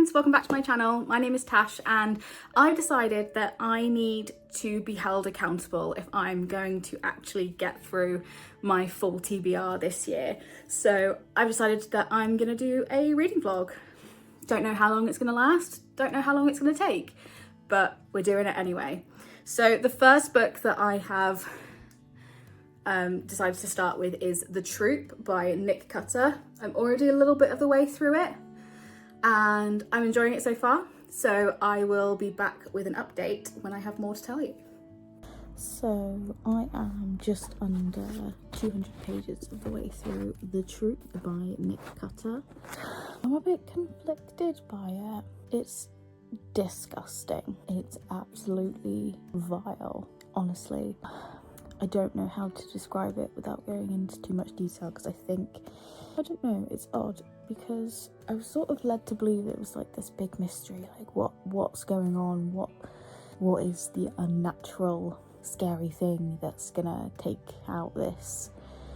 friends, welcome back to my channel. My name is Tash and I've decided that I need to be held accountable if I'm going to actually get through my full TBR this year. So I've decided that I'm gonna do a reading vlog. Don't know how long it's gonna last, don't know how long it's gonna take, but we're doing it anyway. So the first book that I have decided to start with is The Troop by Nick Cutter. I'm already a little bit of the way through it and I'm enjoying it so far. So I will be back with an update when I have more to tell you. So I am just under 200 pages of the way through The Troop by Nick Cutter. I'm a bit conflicted by it. It's disgusting. It's absolutely vile, honestly. I don't know how to describe it without going into too much detail because I don't know, it's odd because I was sort of led to believe it was like this big mystery, like what's going on, what is the unnatural, scary thing that's gonna take out this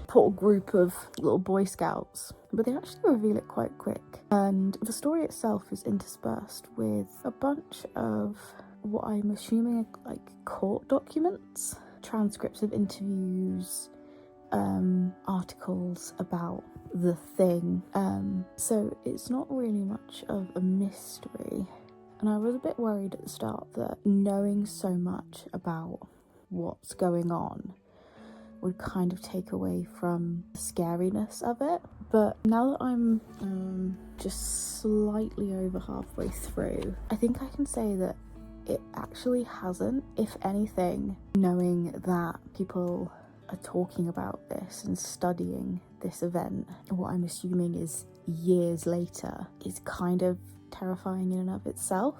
poor group of little Boy Scouts. But they actually reveal it quite quick, and the story itself is interspersed with a bunch of what I'm assuming are like court documents, transcripts of interviews, articles about the thing. So it's not really much of a mystery. And I was a bit worried at the start that knowing so much about what's going on would kind of take away from the scariness of it. But now that I'm just slightly over halfway through, I think I can say that it actually hasn't. If anything, knowing that people are talking about this and studying this event, what I'm assuming is years later, is kind of terrifying in and of itself.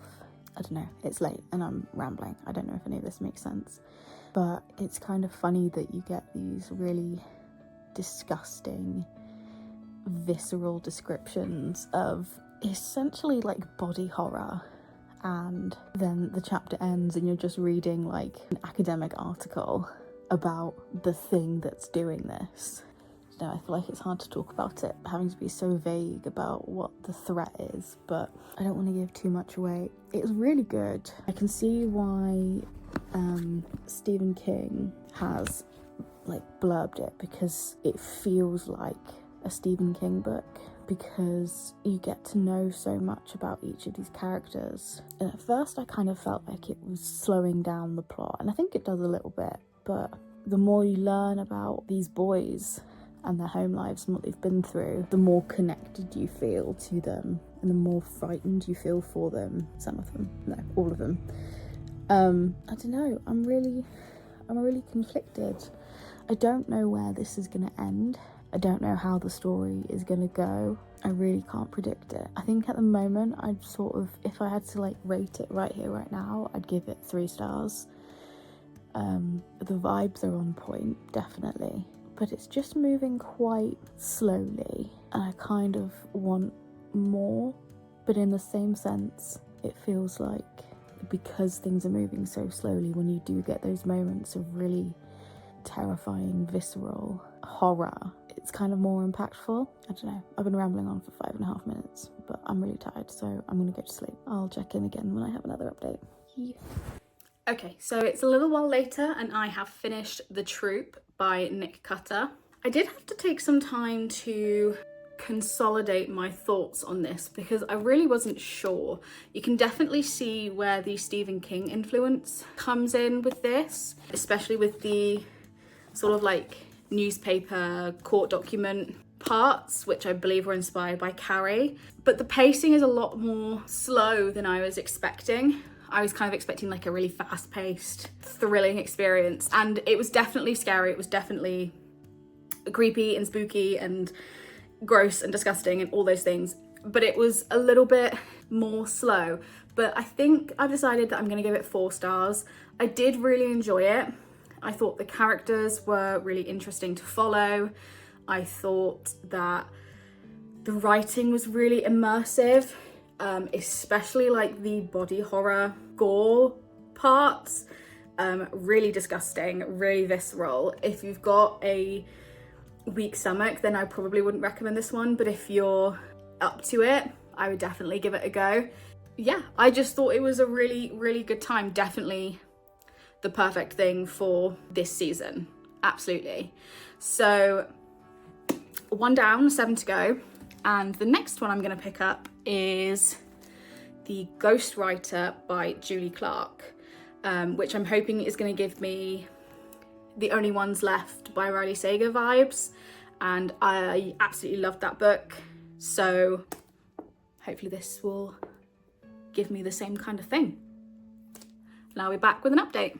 I don't know, it's late and I'm rambling. I don't know if any of this makes sense, but it's kind of funny that you get these really disgusting, visceral descriptions of essentially like body horror, and then the chapter ends and you're just reading like an academic article about the thing that's doing this. You know, I feel like it's hard to talk about it, having to be so vague about what the threat is, but I don't want to give too much away. It's really good. I can see why Stephen King has like blurbed it, because it feels like a Stephen King book, because you get to know so much about each of these characters. And at first I kind of felt like it was slowing down the plot, and I think it does a little bit, but the more you learn about these boys and their home lives and what they've been through, the more connected you feel to them and the more frightened you feel for them. Some of them, no, all of them. I don't know, I'm really conflicted. I don't know where this is gonna end. I don't know how the story is gonna go. I really can't predict it. I think at the moment I'd sort of, if I had to like rate it right here, right now, I'd give it 3 stars. The vibes are on point, definitely, but it's just moving quite slowly and I kind of want more, but in the same sense, it feels like because things are moving so slowly, when you do get those moments of really terrifying, visceral horror, it's kind of more impactful. I don't know, I've been rambling on for 5.5 minutes, but I'm really tired, so I'm gonna go to sleep. I'll check in again when I have another update. Yeah. Okay, so it's a little while later and I have finished The Troop by Nick Cutter. I did have to take some time to consolidate my thoughts on this because I really wasn't sure. You can definitely see where the Stephen King influence comes in with this, especially with the sort of like newspaper court document parts, which I believe were inspired by Carrie. But the pacing is a lot more slow than I was expecting. I was kind of expecting like a really fast-paced, thrilling experience, and it was definitely scary. It was definitely creepy and spooky and gross and disgusting and all those things, but it was a little bit more slow. But I think I've decided that I'm gonna give it 4 stars. I did really enjoy it. I thought the characters were really interesting to follow. I thought that the writing was really immersive, especially like the body horror gore parts. Really disgusting, really visceral. If you've got a weak stomach, then I probably wouldn't recommend this one, but if you're up to it, I would definitely give it a go. Yeah, I just thought it was a really, really good time. Definitely the perfect thing for this season. Absolutely. So 1 down, 7 to go. And the next one I'm going to pick up is the Ghostwriter by Julie Clarke, which I'm hoping is going to give me The Only Ones Left by Riley Sager vibes. And I absolutely loved that book. So hopefully this will give me the same kind of thing. And I'll be back with an update.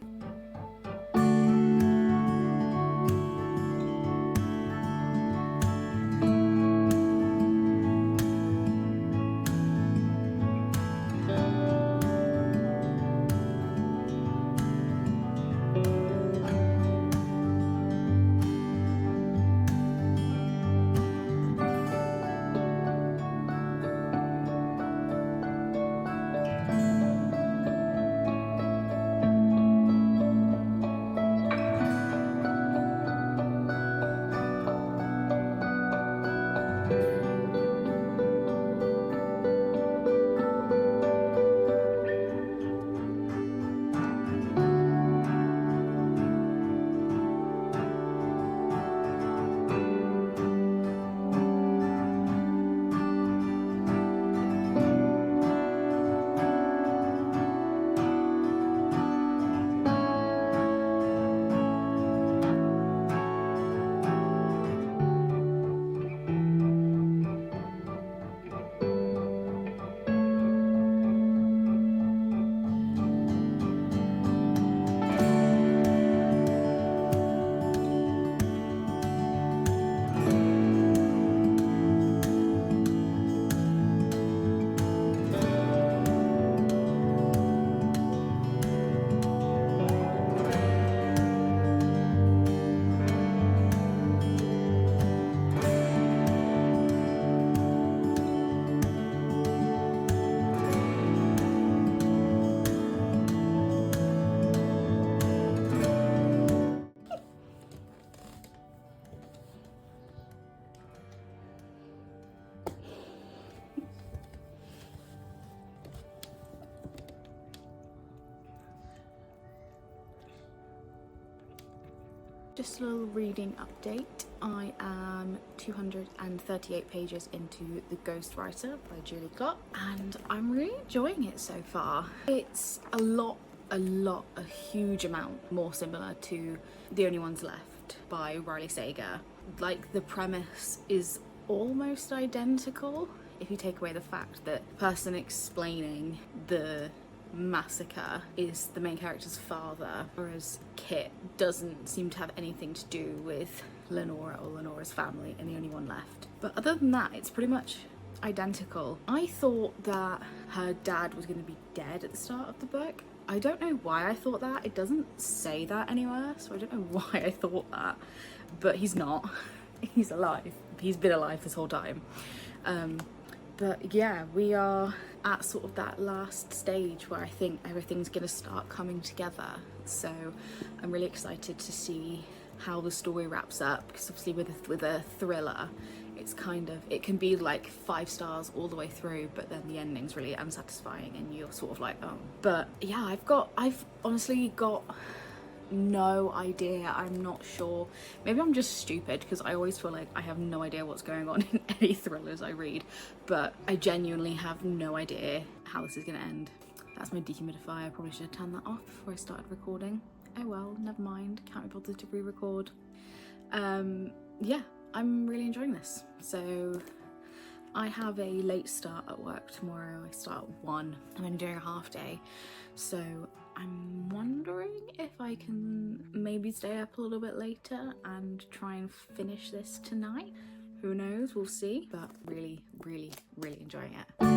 Just a little reading update. I am 238 pages into The Ghostwriter by Julie Clarke, and I'm really enjoying it so far. It's a huge amount more similar to The Only Ones Left by Riley Sager. Like, the premise is almost identical if you take away the fact that the person explaining the massacre is the main character's father, whereas Kit doesn't seem to have anything to do with Lenora or Lenora's family and The Only One Left. But other than that, it's pretty much identical. I thought that her dad was going to be dead at the start of the book. I don't know why I thought that. It doesn't say that anywhere, so I don't know why I thought that. But he's not. He's alive. He's been alive this whole time. But yeah, we are at sort of that last stage where I think everything's going to start coming together. So I'm really excited to see how the story wraps up, because obviously with a thriller, it's kind of, it can be like 5 stars all the way through, but then the ending's really unsatisfying and you're sort of like, oh. But yeah, I've honestly got no idea. I'm not sure. Maybe I'm just stupid, because I always feel like I have no idea what's going on in any thrillers I read, but I genuinely have no idea how this is going to end. That's my dehumidifier. I probably should have turned that off before I started recording. Oh well, never mind. Can't be bothered to re-record. Yeah, I'm really enjoying this. So I have a late start at work tomorrow. I start at 1 and I'm doing a half day, so I'm wondering if I can maybe stay up a little bit later and try and finish this tonight. Who knows, we'll see. But really, really, really enjoying it.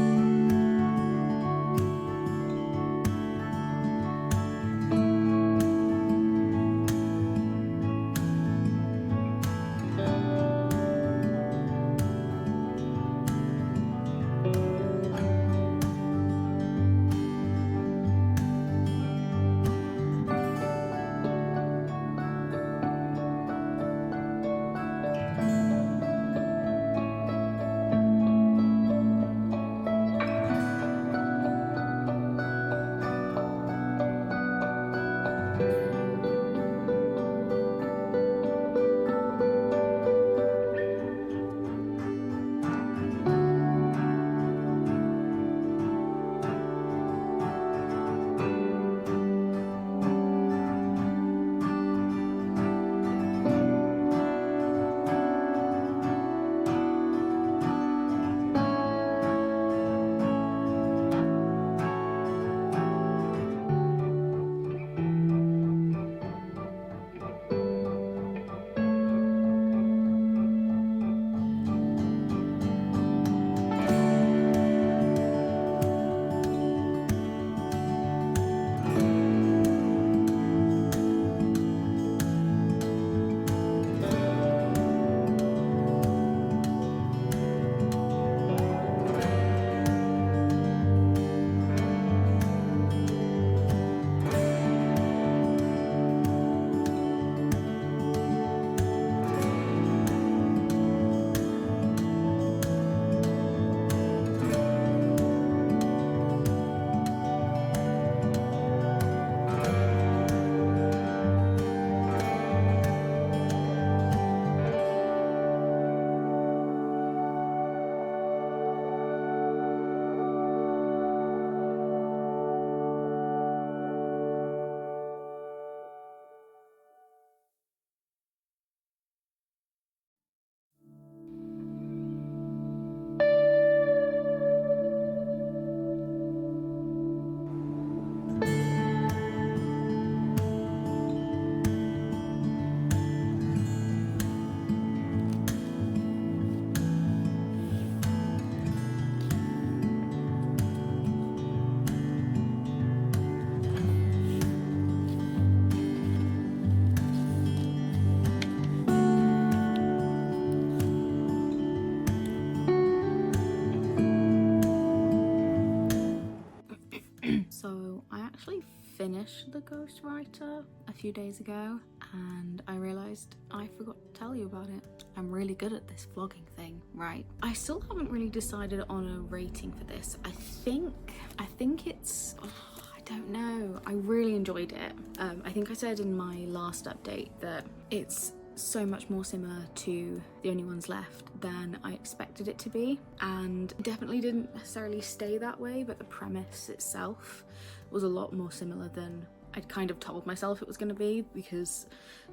finished The Ghostwriter a few days ago, and I realised I forgot to tell you about it. I'm really good at this vlogging thing, right? I still haven't really decided on a rating for this. I think it's... I don't know. I really enjoyed it. I think I said in my last update that it's so much more similar to The Only Ones Left than I expected it to be, and it definitely didn't necessarily stay that way, but the premise itself was a lot more similar than I'd kind of told myself it was going to be, because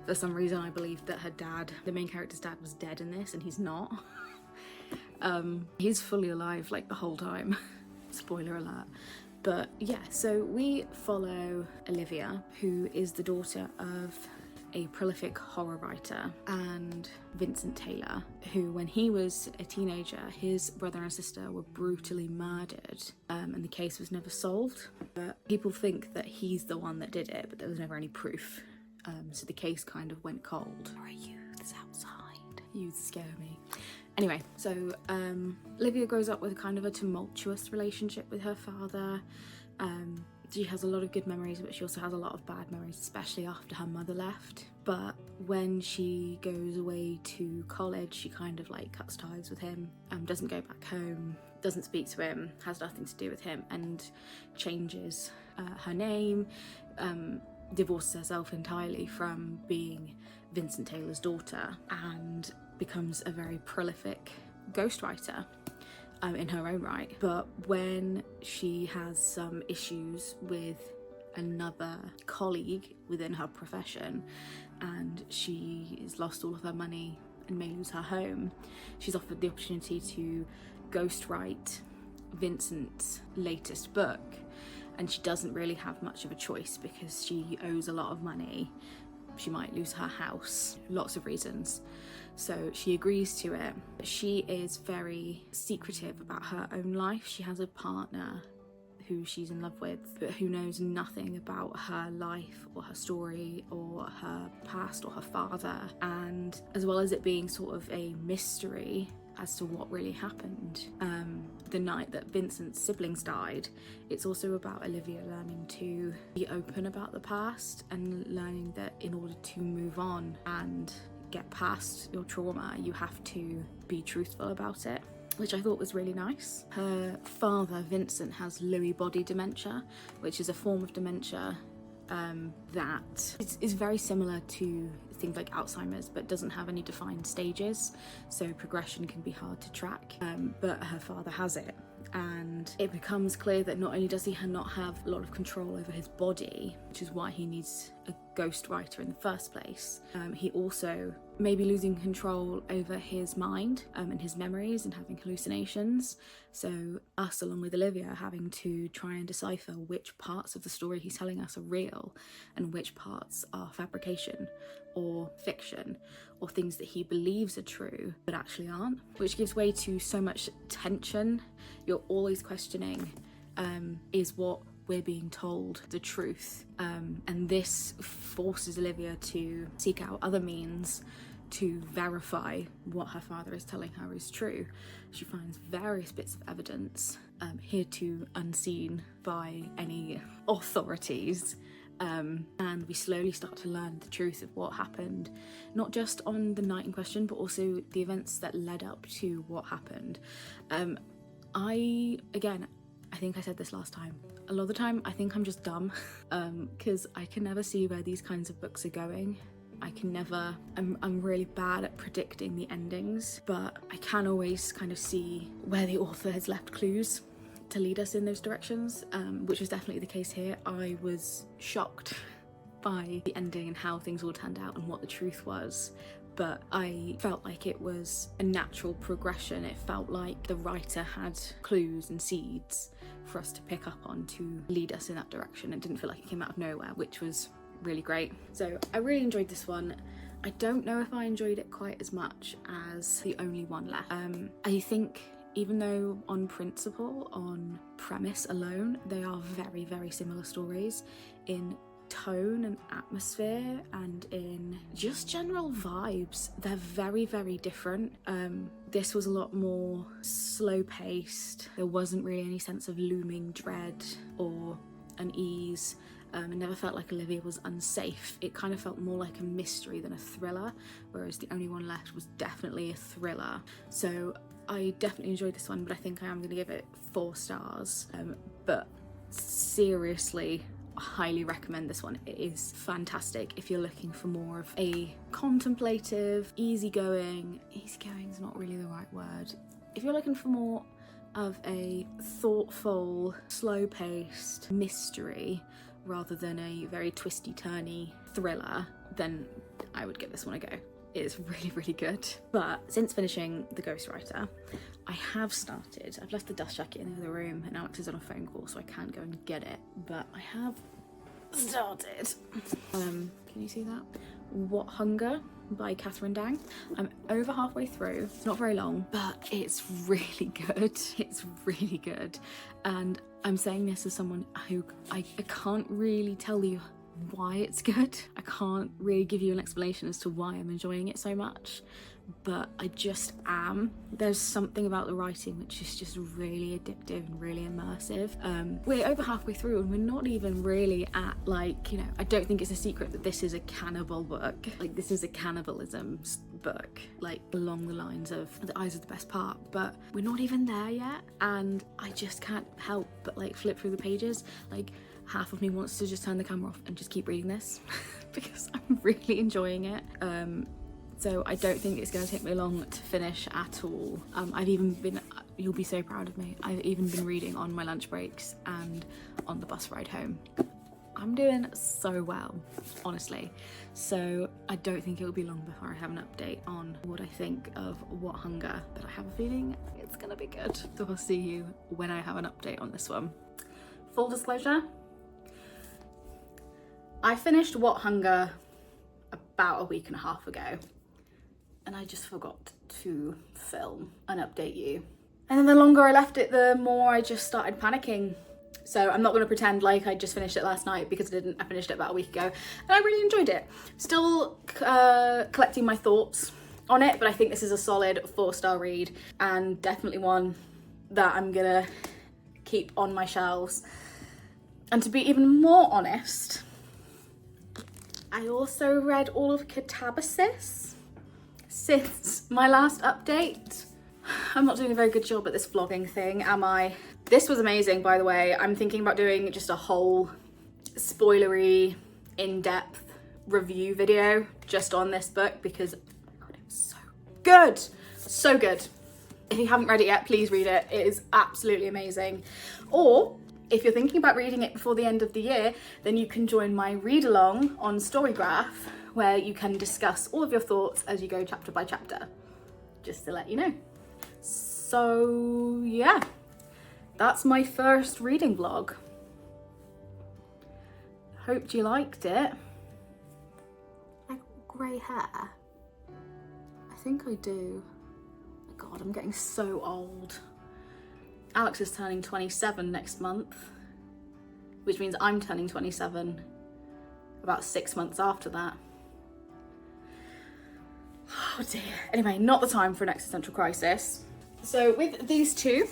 for some reason I believed that her dad, the main character's dad, was dead in this, and he's not. He's fully alive like the whole time. Spoiler alert. But yeah, so we follow Olivia, who is the daughter of a prolific horror writer, and Vincent Taylor, who, when he was a teenager, his brother and sister were brutally murdered, and the case was never solved. But people think that he's the one that did it, but there was never any proof. So the case kind of went cold. There are youths outside. Youths scare me. Anyway, so Olivia grows up with kind of a tumultuous relationship with her father. She has a lot of good memories, but she also has a lot of bad memories, especially after her mother left. But when she goes away to college, she kind of like cuts ties with him, doesn't go back home, doesn't speak to him, has nothing to do with him, and changes her name, divorces herself entirely from being Vincent Taylor's daughter, and becomes a very prolific ghostwriter. In her own right. But when she has some issues with another colleague within her profession, and she has lost all of her money and may lose her home, she's offered the opportunity to ghostwrite Vincent's latest book, and she doesn't really have much of a choice because she owes a lot of money. She might lose her house, lots of reasons. So she agrees to it. She is very secretive about her own life. She has a partner who she's in love with, but who knows nothing about her life or her story or her past or her father. And as well as it being sort of a mystery as to what really happened the night that Vincent's siblings died, it's also about Olivia learning to be open about the past and learning that in order to move on and get past your trauma, you have to be truthful about it, which I thought was really nice. Her father, Vincent, has Lewy body dementia, which is a form of dementia that is very similar to things like Alzheimer's, but doesn't have any defined stages, so progression can be hard to track. But her father has it, and it becomes clear that not only does he not have a lot of control over his body, which is why he needs a ghostwriter in the first place, he also may be losing control over his mind and his memories and having hallucinations. So us, along with Olivia, are having to try and decipher which parts of the story he's telling us are real and which parts are fabrication or fiction or things that he believes are true but actually aren't, which gives way to so much tension. You're always questioning, is what we're being told the truth? And this forces Olivia to seek out other means to verify what her father is telling her is true. She finds various bits of evidence, hereto unseen by any authorities, and we slowly start to learn the truth of what happened, not just on the night in question, but also the events that led up to what happened. I think I said this last time, a lot of the time I think I'm just dumb, because I can never see where these kinds of books are going. I'm really bad at predicting the endings, but I can always kind of see where the author has left clues to lead us in those directions, which was definitely the case here. I was shocked by the ending and how things all turned out and what the truth was, but I felt like it was a natural progression. It felt like the writer had clues and seeds for us to pick up on to lead us in that direction. It didn't feel like it came out of nowhere, which was really great. So I really enjoyed this one. I don't know if I enjoyed it quite as much as The Only One Left. I think even though on principle, on premise alone, they are very, very similar stories in tone and atmosphere and in just general vibes, they're very, very different. This was a lot more slow paced. There wasn't really any sense of looming dread or unease. It never felt like Olivia was unsafe. It kind of felt more like a mystery than a thriller, whereas the only one left was definitely a thriller. So I definitely enjoyed this one, but I think I am going to give it 4 stars. But seriously, I highly recommend this one. It is fantastic if you're looking for more of a contemplative, easygoing is not really the right word. If you're looking for more of a thoughtful, slow-paced mystery rather than a very twisty-turny thriller, then I would give this one a go. It is really, really good. But since finishing The Ghostwriter, I've left the dust jacket in the other room and Alex is on a phone call, so I can't go and get it, but I have started. Can you see that? What Hunger by Catherine Dang. I'm over halfway through. It's not very long, but it's really good. It's really good. And I'm saying this as someone who I can't really tell you why it's good. I can't really give you an explanation as to why I'm enjoying it so much, but I just am. There's something about the writing which is just really addictive and really immersive. We're over halfway through and we're not even really at, like, you know, I don't think it's a secret that this is a cannibal book. Like, this is a cannibalism book, like along the lines of The Eyes of the Best Part, but we're not even there yet, and I just can't help but like flip through the pages. Like, half of me wants to just turn the camera off and just keep reading this because I'm really enjoying it. So I don't think it's going to take me long to finish at all. I've even been, you'll be so proud of me, I've even been reading on my lunch breaks and on the bus ride home. I'm doing so well, honestly. So I don't think it'll be long before I have an update on what I think of What Hunger, but I have a feeling it's gonna be good. So I'll see you when I have an update on this one. Full disclosure, I finished What Hunger about a week and a half ago, and I just forgot to film and update you. And then the longer I left it, the more I just started panicking. So I'm not going to pretend like I just finished it last night, because I didn't. I finished it about a week ago and I really enjoyed it. Still collecting my thoughts on it, but I think this is a solid 4-star read and definitely one that I'm gonna keep on my shelves. And to be even more honest, I also read all of Katabasis since my last update. I'm not doing a very good job at this vlogging thing, am I? This was amazing, by the way. I'm thinking about doing just a whole spoilery, in-depth review video just on this book, because, oh my God, it was so good. So good. If you haven't read it yet, please read it. It is absolutely amazing. Or if you're thinking about reading it before the end of the year, then you can join my read-along on StoryGraph, where you can discuss all of your thoughts as you go chapter by chapter, just to let you know. So yeah, that's my first reading vlog. Hope you liked it. I got grey hair. I think I do. Oh God, I'm getting so old. Alex is turning 27 next month, which means I'm turning 27 about 6 months after that. Oh dear. Anyway, not the time for an existential crisis. So with these two,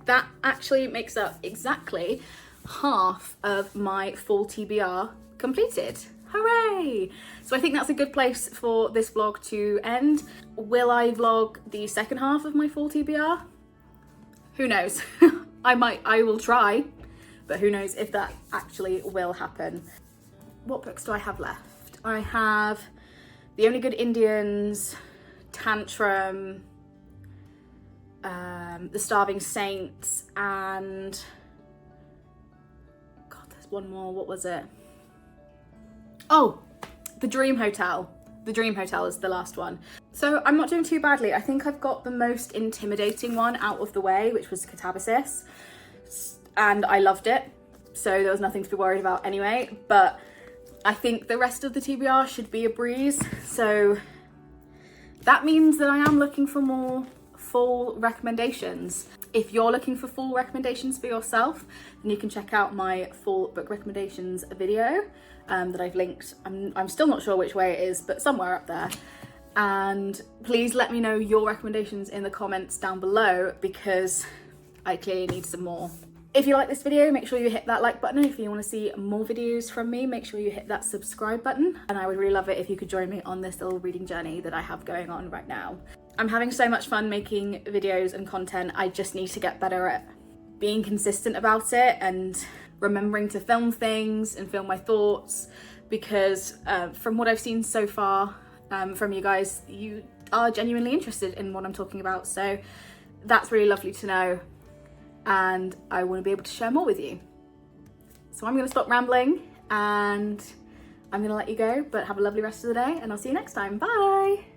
that actually makes up exactly half of my full TBR completed. Hooray! So I think that's a good place for this vlog to end. Will I vlog the second half of my full TBR? Who knows? I will try, but who knows if that actually will happen. What books do I have left? I have The Only Good Indians, Tantrum, The Starving Saints, and God, there's one more. What was it? Oh, The Dream Hotel. The Dream Hotel is the last one. So I'm not doing too badly. I think I've got the most intimidating one out of the way, which was Katabasis, and I loved it. So there was nothing to be worried about anyway, but I think the rest of the TBR should be a breeze. So that means that I am looking for more full recommendations. If you're looking for full recommendations for yourself, then you can check out my full book recommendations video that I've linked. I'm still not sure which way it is, but somewhere up there. And please let me know your recommendations in the comments down below, because I clearly need some more. If you like this video, make sure you hit that like button. If you want to see more videos from me, make sure you hit that subscribe button. And I would really love it if you could join me on this little reading journey that I have going on right now. I'm having so much fun making videos and content. I just need to get better at being consistent about it and remembering to film things and film my thoughts, because from what I've seen so far from you guys, you are genuinely interested in what I'm talking about. So that's really lovely to know. And I want to be able to share more with you. So I'm going to stop rambling and I'm going to let you go, but have a lovely rest of the day and I'll see you next time. Bye!